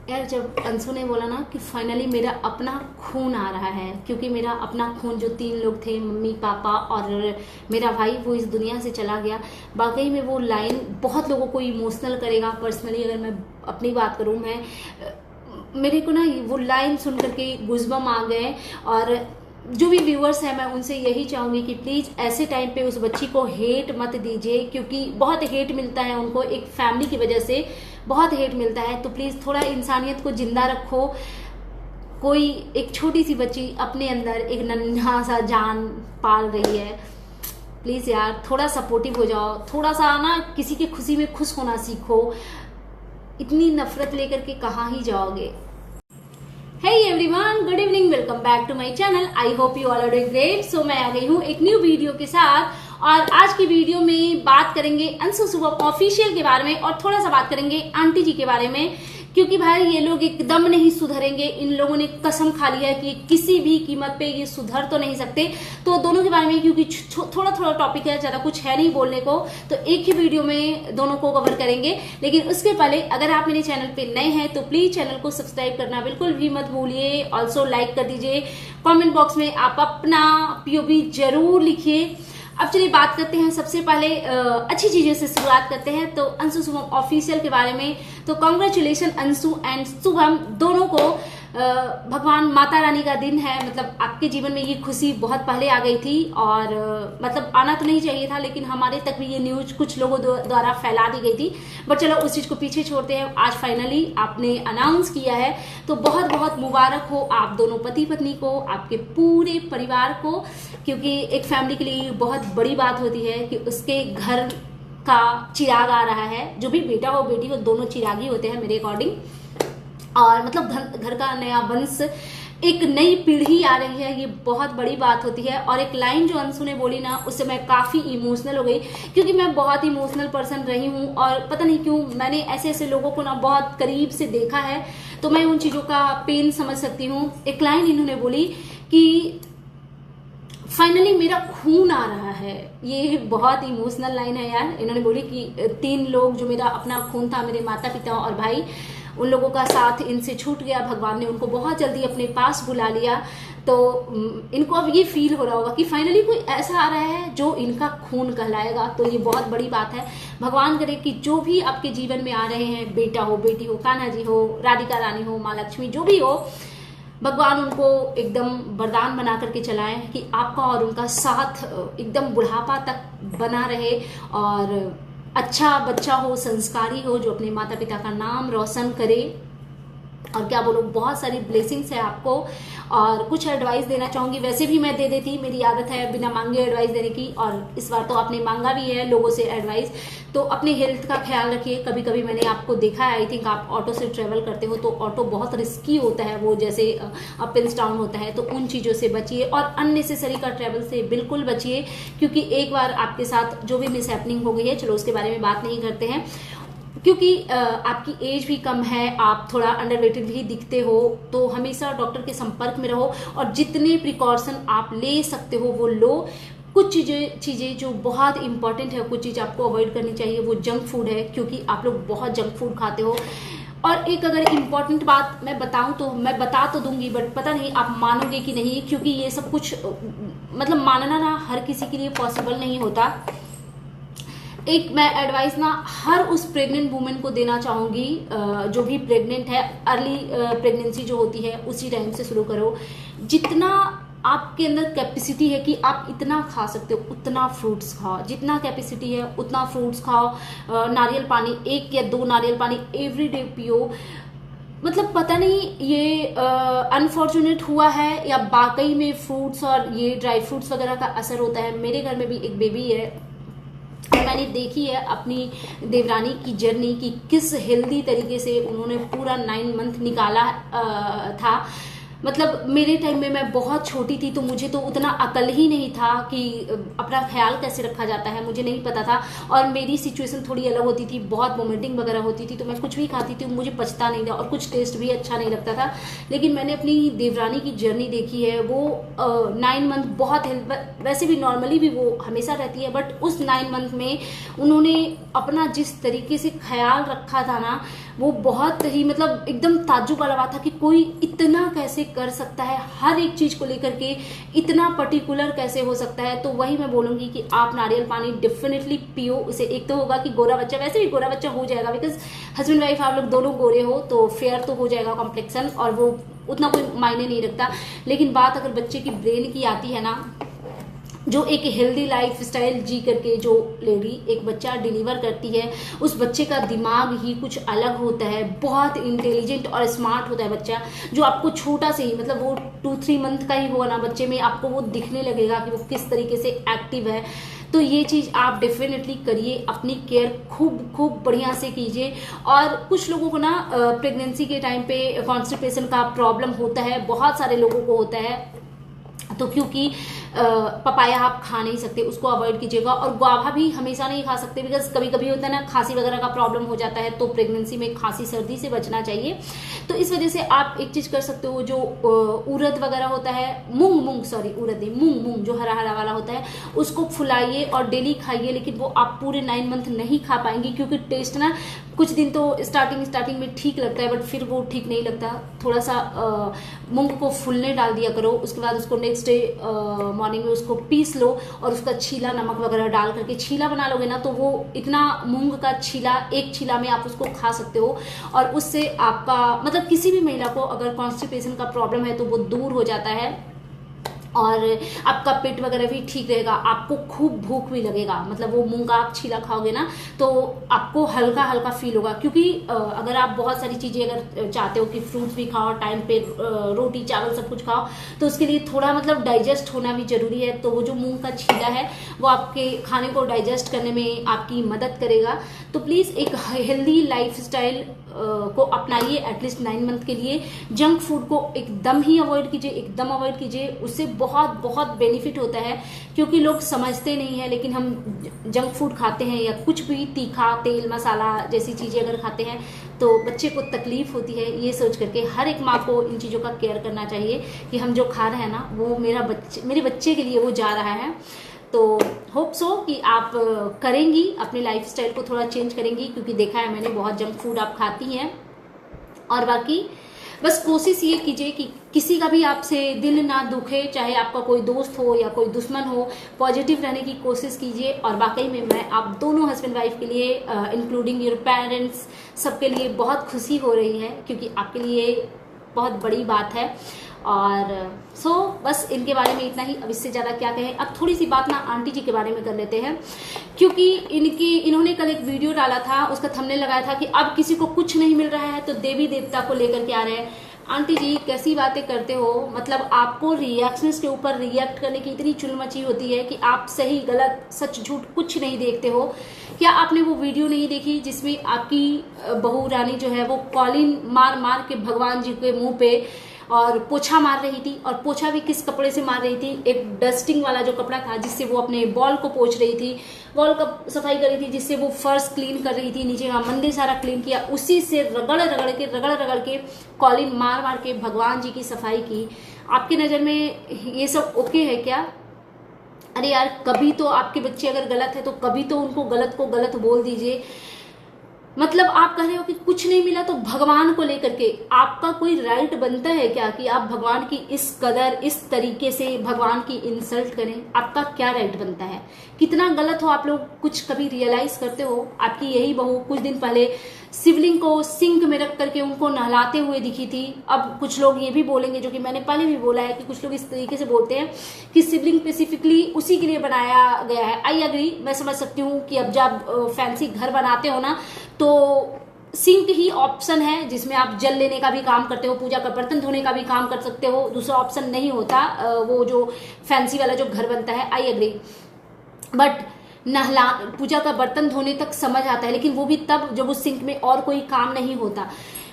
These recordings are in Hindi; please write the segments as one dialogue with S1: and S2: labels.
S1: यार जब अंशु ने बोला ना कि फाइनली मेरा अपना खून आ रहा है, क्योंकि मेरा अपना खून जो 3 लोग थे, मम्मी पापा और मेरा भाई, वो इस दुनिया से चला गया। वाकई में वो लाइन बहुत लोगों को इमोशनल करेगा। पर्सनली अगर मैं अपनी बात करूँ, मैं मेरे को ना वो लाइन सुन करके गुज़बम आ गए। और जो भी व्यूअर्स हैं, मैं उनसे यही चाहूँगी कि प्लीज़ ऐसे टाइम पे उस बच्ची को हेट मत दीजिए, क्योंकि बहुत हेट मिलता है उनको, एक फैमिली की वजह से बहुत हेट मिलता है। तो प्लीज़ थोड़ा इंसानियत को जिंदा रखो। कोई एक छोटी सी बच्ची अपने अंदर एक नन्हा सा जान पाल रही है। प्लीज़ यार थोड़ा सपोर्टिव हो जाओ, थोड़ा सा ना किसी की खुशी में खुश होना सीखो। इतनी नफरत लेकर के कहाँ ही जाओगे। Hey everyone, good evening, welcome back to my channel. I hope you all are doing great. So मैं आ गई हूँ एक न्यू वीडियो के साथ, और आज की वीडियो में बात करेंगे अंशु शुभम ऑफिशियल के बारे में, और थोड़ा सा बात करेंगे आंटी जी के बारे में। क्योंकि भाई ये लोग एकदम नहीं सुधरेंगे। इन लोगों ने कसम खा लिया है कि किसी भी कीमत पे ये सुधर तो नहीं सकते। तो दोनों के बारे में, क्योंकि थोड़ा थोड़ा टॉपिक है, ज्यादा कुछ है नहीं बोलने को, तो एक ही वीडियो में दोनों को कवर करेंगे। लेकिन उसके पहले अगर आप मेरे चैनल पे नए हैं तो प्लीज चैनल को सब्सक्राइब करना बिल्कुल भी मत भूलिए। ऑल्सो लाइक कर दीजिए। कॉमेंट बॉक्स में आप अपना पीओवी जरूर लिखिए। अब चलिए बात करते हैं। सबसे पहले अच्छी चीजों से शुरुआत करते हैं। तो अंशु शुभम ऑफिशियल के बारे में, तो कॉन्ग्रेचुलेशन अंशु एंड शुभम दोनों को। भगवान माता रानी का दिन है। मतलब आपके जीवन में ये खुशी बहुत पहले आ गई थी, और मतलब आना तो नहीं चाहिए था, लेकिन हमारे तक भी ये न्यूज कुछ लोगों द्वारा फैला दी गई थी। बट चलो उस चीज को पीछे छोड़ते हैं। आज फाइनली आपने अनाउंस किया है, तो बहुत बहुत मुबारक हो आप दोनों पति पत्नी को, आपके पूरे परिवार को। क्योंकि एक फैमिली के लिए बहुत बड़ी बात होती है कि उसके घर का चिराग आ रहा है। जो भी बेटा हो बेटी हो, दोनों चिरागी होते हैं मेरे अकॉर्डिंग। और मतलब घर का नया वंश, एक नई पीढ़ी आ रही है, ये बहुत बड़ी बात होती है। और एक लाइन जो अंशु ने बोली ना, उससे मैं काफी इमोशनल हो गई, क्योंकि मैं बहुत इमोशनल पर्सन रही हूँ। और पता नहीं क्यों मैंने ऐसे ऐसे लोगों को ना बहुत करीब से देखा है, तो मैं उन चीजों का पेन समझ सकती हूँ। एक लाइन इन्होंने बोली कि फाइनली मेरा खून आ रहा है। ये बहुत इमोशनल लाइन है यार। इन्होंने बोली कि 3 लोग जो मेरा अपना खून था, मेरे माता पिता और भाई, उन लोगों का साथ इनसे छूट गया। भगवान ने उनको बहुत जल्दी अपने पास बुला लिया। तो इनको अब ये फील हो रहा होगा कि फाइनली कोई ऐसा आ रहा है जो इनका खून कहलाएगा। तो ये बहुत बड़ी बात है। भगवान करे कि जो भी आपके जीवन में आ रहे हैं, बेटा हो बेटी हो, कान्हा जी हो, राधिका रानी हो, माँ लक्ष्मी, जो भी हो, भगवान उनको एकदम वरदान बना करके चलाएं कि आपका और उनका साथ एकदम बुढ़ापा तक बना रहे। और अच्छा बच्चा हो, संस्कारी हो, जो अपने माता पिता का नाम रोशन करे। और क्या बोलो, बहुत सारी ब्लेसिंग्स है आपको। और कुछ एडवाइस देना चाहूंगी, वैसे भी मैं दे देती, मेरी आदत है बिना मांगे एडवाइस देने की, और इस बार तो आपने मांगा भी है लोगों से एडवाइस। तो अपने हेल्थ का ख्याल रखिए। कभी कभी मैंने आपको देखा है, आई थिंक आप ऑटो से ट्रेवल करते हो, तो ऑटो बहुत रिस्की होता है, वो जैसे अप एंड डाउन होता है, तो उन चीज़ों से बचिए। और अननेसेसरी का ट्रेवल से बिल्कुल बचिए, क्योंकि एक बार आपके साथ जो भी मिसहैपनिंग हो गई है, चलो उसके बारे में बात नहीं करते हैं, क्योंकि आपकी एज भी कम है, आप थोड़ा अंडरवेटेड भी दिखते हो, तो हमेशा डॉक्टर के संपर्क में रहो। और जितने प्रिकॉशन आप ले सकते हो वो लो। कुछ चीज़ें जो बहुत इंपॉर्टेंट है, कुछ चीज़ आपको अवॉइड करनी चाहिए, वो जंक फूड है, क्योंकि आप लोग बहुत जंक फूड खाते हो। और एक अगर इम्पॉर्टेंट बात मैं बताऊं, तो मैं बता तो दूंगी, बट पता नहीं आप मानोगे कि नहीं, क्योंकि ये सब कुछ मतलब मानना ना हर किसी के लिए पॉसिबल नहीं होता। एक मैं एडवाइस ना हर उस प्रेग्नेंट वुमेन को देना चाहूँगी, जो भी प्रेग्नेंट है। अर्ली प्रेगनेंसी जो होती है उसी टाइम से शुरू करो। जितना आपके अंदर कैपेसिटी है कि आप इतना खा सकते हो, उतना फ्रूट्स खाओ। जितना कैपेसिटी है उतना फ्रूट्स खाओ। नारियल पानी, 1 या 2 नारियल पानी एवरीडे पियो। मतलब पता नहीं ये अनफॉर्चुनेट हुआ है या वाकई में फ्रूट्स और ये ड्राई फ्रूट्स वगैरह का असर होता है। मेरे घर में भी एक बेबी है, मैंने देखी है अपनी देवरानी की जर्नी की किस हेल्दी तरीके से उन्होंने पूरा 9 मंथ निकाला था। मतलब मेरे टाइम में मैं बहुत छोटी थी, तो मुझे तो उतना अकल ही नहीं था कि अपना ख्याल कैसे रखा जाता है, मुझे नहीं पता था। और मेरी सिचुएशन थोड़ी अलग होती थी, बहुत वोमिटिंग वगैरह होती थी, तो मैं कुछ भी खाती थी मुझे पचता नहीं था, और कुछ टेस्ट भी अच्छा नहीं लगता था। लेकिन मैंने अपनी देवरानी की जर्नी देखी है। वो 9 मंथ बहुत हेल्थ, वैसे भी नॉर्मली भी वो हमेशा रहती है, बट उस 9 मंथ में उन्होंने अपना जिस तरीके से ख्याल रखा था ना, वो बहुत ही मतलब एकदम ताज्जुब वाला बात था कि कोई इतना कैसे कर सकता है, हर एक चीज को लेकर के इतना पर्टिकुलर कैसे हो सकता है। तो वही मैं बोलूंगी कि आप नारियल पानी डेफिनेटली पियो। उसे एक तो होगा कि गोरा बच्चा, वैसे भी गोरा बच्चा हो जाएगा, बिकॉज हस्बैंड वाइफ आप लोग दोनों गोरे हो तो फेयर तो हो जाएगा कॉम्प्लेक्शन, और वो उतना कोई मायने नहीं रखता। लेकिन बात अगर बच्चे की ब्रेन की आती है ना, जो एक हेल्दी लाइफ स्टाइल जी करके जो लेडी एक बच्चा डिलीवर करती है, उस बच्चे का दिमाग ही कुछ अलग होता है, बहुत इंटेलिजेंट और स्मार्ट होता है बच्चा। जो आपको छोटा से ही मतलब वो 2-3 मंथ का ही हुआ ना बच्चे में, आपको वो दिखने लगेगा कि वो किस तरीके से एक्टिव है। तो ये चीज आप डेफिनेटली करिए, अपनी केयर खूब खूब बढ़िया से कीजिए। और कुछ लोगों को ना प्रेगनेंसी के टाइम पे कॉन्स्टिपेशन का प्रॉब्लम होता है, बहुत सारे लोगों को होता है। तो क्योंकि पपाया आप खा नहीं सकते, उसको अवॉइड कीजिएगा। और गुआवा भी हमेशा नहीं खा सकते, बिकॉज कभी कभी होता है ना खांसी वगैरह का प्रॉब्लम हो जाता है, तो प्रेगनेंसी में खांसी सर्दी से बचना चाहिए। तो इस वजह से आप एक चीज कर सकते हो, जो उड़द वगैरह होता है, उड़द नहीं, मूंग जो हरा हरा वाला होता है, उसको फुलाइए और डेली खाइए। लेकिन वो आप पूरे 9 मंथ नहीं खा पाएंगी, क्योंकि टेस्ट ना कुछ दिन तो स्टार्टिंग में ठीक लगता है, बट फिर वो ठीक नहीं लगता। थोड़ा सा मूंग को फूलने डाल दिया करो, उसके बाद उसको नेक्स्ट डे मॉर्निंग में उसको पीस लो और उसका छीला नमक वगैरह डाल करके छीला बना लोगे ना, तो वो इतना मूंग का छीला, एक छीला में आप उसको खा सकते हो। और उससे आपका मतलब किसी भी महिला को अगर कॉन्स्टिपेशन का प्रॉब्लम है तो वो दूर हो जाता है, और आपका पेट वगैरह भी ठीक रहेगा। आपको खूब भूख भी लगेगा, मतलब वो मूंग का आप छीला खाओगे ना तो आपको हल्का हल्का फील होगा। क्योंकि अगर आप बहुत सारी चीजें अगर चाहते हो कि फ्रूट्स भी खाओ, टाइम पे रोटी चावल सब कुछ खाओ, तो उसके लिए थोड़ा मतलब डाइजेस्ट होना भी जरूरी है। तो वो जो मूंग का छीला है वो आपके खाने को डाइजेस्ट करने में आपकी मदद करेगा। तो प्लीज एक हेल्दी लाइफ स्टाइल को अपनाइए एटलीस्ट 9 मंथ के लिए। जंक फूड को एकदम ही अवॉइड कीजिए, एकदम अवॉइड कीजिए। उससे बहुत बहुत बेनिफिट होता है, क्योंकि लोग समझते नहीं है, लेकिन हम जंक फूड खाते हैं या कुछ भी तीखा तेल मसाला जैसी चीजें अगर खाते हैं तो बच्चे को तकलीफ होती है। ये सोच करके हर एक माँ को इन चीजों का केयर करना चाहिए कि हम जो खा रहे हैं ना वो मेरे बच्चे के लिए वो जा रहा है। तो होप सो कि आप करेंगी, अपने लाइफस्टाइल को थोड़ा चेंज करेंगी, क्योंकि देखा है मैंने बहुत जंक फूड आप खाती हैं। और बाकी बस कोशिश ये कीजिए कि किसी का भी आपसे दिल ना दुखे, चाहे आपका कोई दोस्त हो या कोई दुश्मन हो, पॉजिटिव रहने की कोशिश कीजिए। और वाकई में मैं आप दोनों हस्बैंड वाइफ के लिए इंक्लूडिंग योर पेरेंट्स सबके लिए बहुत खुशी हो रही है, क्योंकि आपके लिए बहुत बड़ी बात है। और बस इनके बारे में इतना ही, अब इससे ज्यादा क्या कहें। अब थोड़ी सी बात ना आंटी जी के बारे में कर लेते हैं, क्योंकि इन्होंने कल एक वीडियो डाला था, उसका थंबनेल लगाया था कि अब किसी को कुछ नहीं मिल रहा है तो देवी देवता को लेकर के आ रहे हैं। आंटी जी कैसी बातें करते हो, मतलब आपको रिएक्शंस के ऊपर रिएक्ट करने की इतनी चुल मची होती है कि आप सही गलत सच झूठ कुछ नहीं देखते हो। क्या आपने वो वीडियो नहीं देखी जिसमें आपकी बहू रानी जो है वो कॉलिन मार मार के भगवान जी के मुंह पे और पोछा मार रही थी, और पोछा भी किस कपड़े से मार रही थी, एक डस्टिंग वाला जो कपड़ा था जिससे वो अपने बॉल को पोछ रही थी, बॉल का सफाई कर रही थी, जिससे वो फर्श क्लीन कर रही थी, नीचे का मंदिर सारा क्लीन किया, उसी से रगड़ रगड़ के कॉलिन मार मार के भगवान जी की सफाई की। आपकी नजर में ये सब ओके है क्या? अरे यार, कभी तो आपके बच्चे अगर गलत है तो कभी तो उनको गलत को गलत बोल दीजिए। मतलब आप कह रहे हो कि कुछ नहीं मिला तो भगवान को लेकर के आपका कोई राइट बनता है क्या कि आप भगवान की इस कदर इस तरीके से भगवान की इंसल्ट करें? आपका क्या राइट बनता है? कितना गलत हो आप लोग, कुछ कभी रियलाइज करते हो? आपकी यही बहू कुछ दिन पहले शिवलिंग को सिंक में रख करके उनको नहलाते हुए दिखी थी। अब कुछ लोग ये भी बोलेंगे, जो कि मैंने पहले भी बोला है, कि कुछ लोग इस तरीके से बोलते हैं कि शिवलिंग स्पेसिफिकली उसी के लिए बनाया गया है। आई एग्री, मैं समझ सकती हूँ कि अब जब फैंसी घर बनाते हो ना तो सिंक ही ऑप्शन है जिसमें आप जल लेने का भी काम करते हो, पूजा का बर्तन धोने का भी काम कर सकते हो, दूसरा ऑप्शन नहीं होता वो जो फैंसी वाला जो घर बनता है। आई एग्री, बट नहला पूजा का बर्तन धोने तक समझ आता है, लेकिन वो भी तब जब उस सिंक में और कोई काम नहीं होता।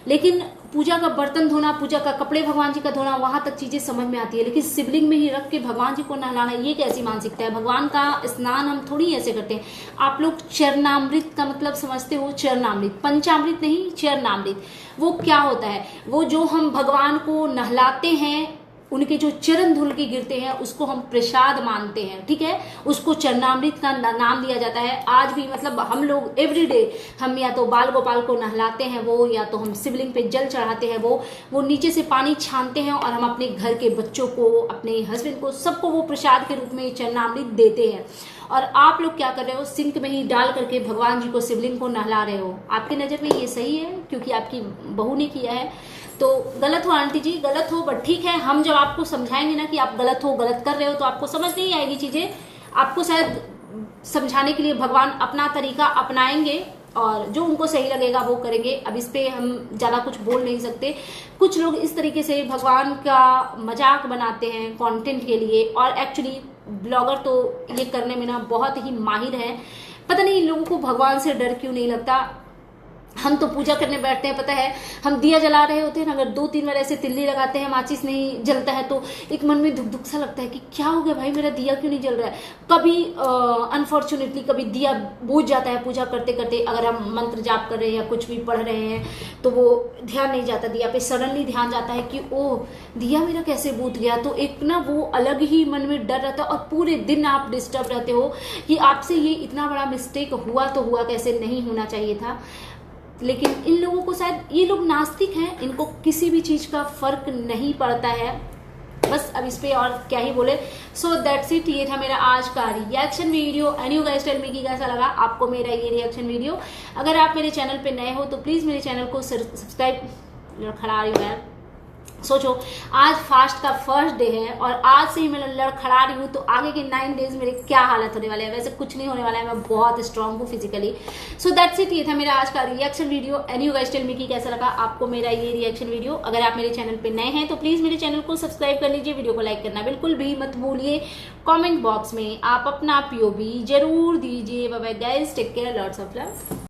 S1: लेकिन पूजा का बर्तन धोना, पूजा का कपड़े भगवान जी का धोना, वहां तक चीजें समझ में आती है। लेकिन शिवलिंग में ही रख के भगवान जी को नहलाना, ये कैसी मानसिकता है? भगवान का स्नान हम थोड़ी ऐसे करते हैं। आप लोग चरणामृत का मतलब समझते हो? चरणामृत, पंचामृत नहीं, चरणामृत। वो क्या होता है? वो जो हम भगवान को नहलाते हैं उनके जो चरण धूल के गिरते हैं उसको हम प्रसाद मानते हैं, ठीक है। उसको चरणामृत का नाम दिया जाता है। आज भी मतलब हम लोग एवरीडे हम या तो बाल गोपाल को नहलाते हैं वो, या तो हम शिवलिंग पे जल चढ़ाते हैं वो नीचे से पानी छानते हैं और हम अपने घर के बच्चों को, अपने हस्बैंड को, सबको वो प्रसाद के रूप में चरणामृत देते हैं। और आप लोग क्या कर रहे हो, सिंक में ही डाल करके भगवान जी को, शिवलिंग को नहला रहे हो। आपकी नज़र में ये सही है क्योंकि आपकी बहू ने किया है? तो गलत हो आंटी जी, गलत हो, बट ठीक है, हम जब आपको समझाएंगे ना कि आप गलत हो, गलत कर रहे हो, तो आपको समझ नहीं आएगी चीजें। आपको शायद समझाने के लिए भगवान अपना तरीका अपनाएंगे और जो उनको सही लगेगा वो करेंगे। अब इस पे हम ज्यादा कुछ बोल नहीं सकते। कुछ लोग इस तरीके से भगवान का मजाक बनाते हैं कंटेंट के लिए, और एक्चुअली ब्लॉगर तो ये करने में ना बहुत ही माहिर है। पता नहीं इन लोगों को भगवान से डर क्यों नहीं लगता। हम तो पूजा करने बैठते हैं, पता है, हम दिया जला रहे होते हैं ना, अगर 2-3 बार ऐसे तिल्ली लगाते हैं, माचिस नहीं जलता है, तो एक मन में धुक सा लगता है कि क्या हो गया भाई, मेरा दिया क्यों नहीं जल रहा है। कभी अनफॉर्चुनेटली कभी दिया बुझ जाता है पूजा करते करते, अगर हम मंत्र जाप कर रहे हैं या कुछ भी पढ़ रहे हैं तो वो ध्यान नहीं जाता दिया पे, सडनली ध्यान जाता है कि ओह दिया मेरा कैसे बुझ गया। तो एक ना वो अलग ही मन में डर रहता है और पूरे दिन आप डिस्टर्ब रहते हो कि आपसे ये इतना बड़ा मिस्टेक हुआ तो हुआ कैसे, नहीं होना चाहिए था। लेकिन इन लोगों को शायद, ये लोग नास्तिक हैं, इनको किसी भी चीज का फर्क नहीं पड़ता है। बस अब इस पे और क्या ही बोले। सो दैट्स इट, ये था मेरा आज का reaction video. And you guys tell me कि कैसा लगा आपको मेरा ये रिएक्शन वीडियो। अगर आप मेरे चैनल पे नए हो तो प्लीज मेरे चैनल को सब्सक्राइब, खड़ा रही हूँ यार, सोचो आज फास्ट का फर्स्ट डे है और आज से ही मैं लड़खड़ा रही हूँ, तो आगे के 9 डेज मेरे क्या हालत होने वाले हैं। वैसे कुछ नहीं होने वाला है, मैं बहुत स्ट्रांग हूँ फिजिकली। सो दैट्स इट, ये था मेरा आज का reaction video. And you guys tell me कि कैसा लगा आपको मेरा ये रिएक्शन वीडियो। अगर आप मेरे चैनल पे नए हैं तो प्लीज मेरे चैनल को सब्सक्राइब कर लीजिए, वीडियो को लाइक करना बिल्कुल भी मत भूलिए। कॉमेंट बॉक्स में आप अपना POV जरूर दीजिए। Bye bye guys, take care, lots of love.